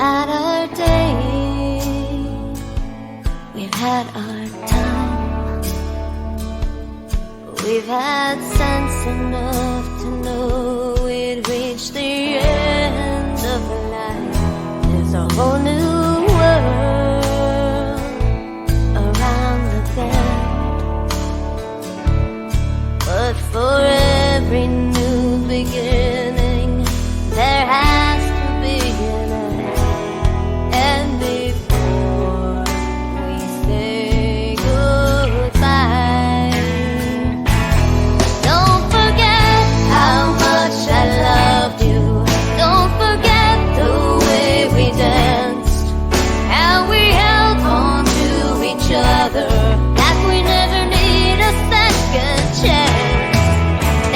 had our day, we've had our time, we've had sense enough to know we'd reached the end of the line. There's a whole new world around the bend, but for every new beginning there has to be an end. And before we say goodbye, don't forget how much I loved you. Don't forget the way we danced, how we held on to each other like we never need a second chance.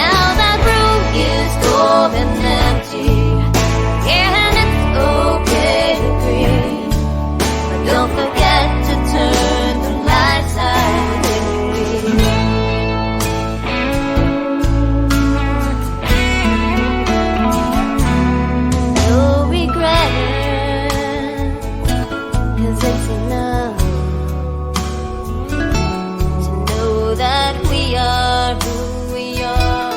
Now that room is cold and empty, and it's okay to grieve, but don't forget to turn the lights out when you leave. No regret, 'cause it's enough to know that we are who we are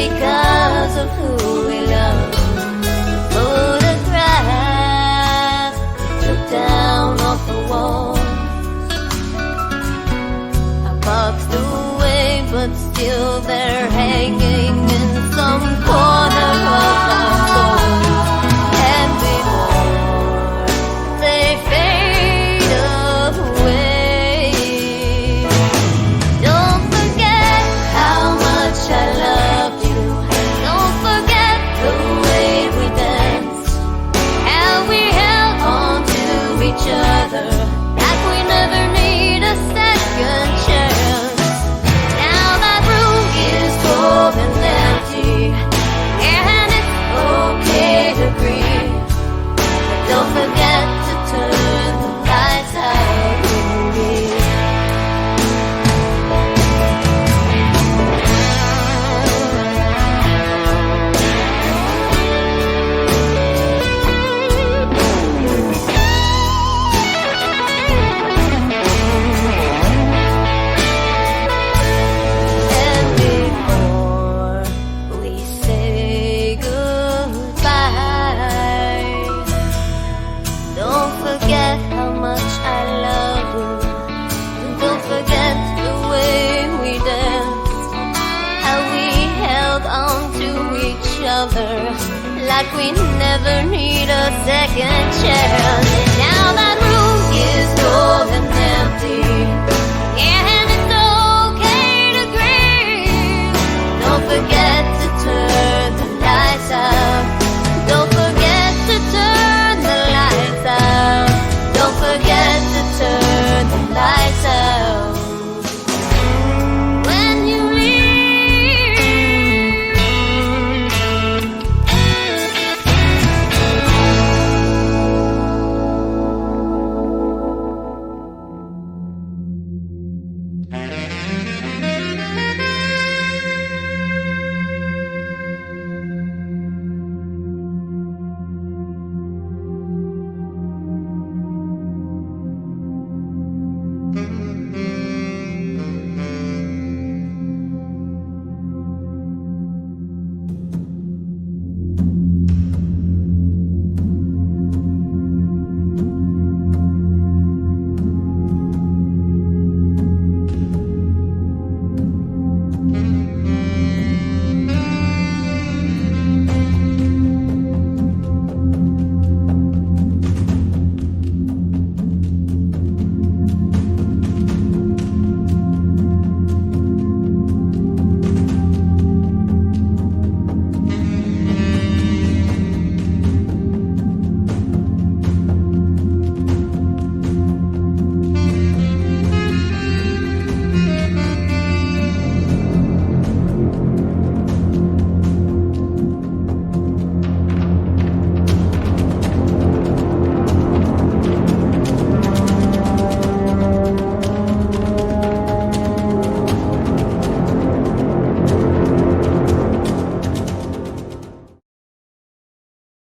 because of who we love. Photographs took down off the wall, I boxed away, but still they're hanging in some corner of my soul. And before they fade away, don't forget how much I loved you. Don't forget the way we danced, how we held on to each other like we never need a second chance. Now that room is cold and empty, and it's okay to grieve, but don't forget to turn the lights out when you leave. And before we say goodbye, don't forget how much I love you. Don't forget the way we danced, how we held on to each other like we never need a second chance. Now that room is cold and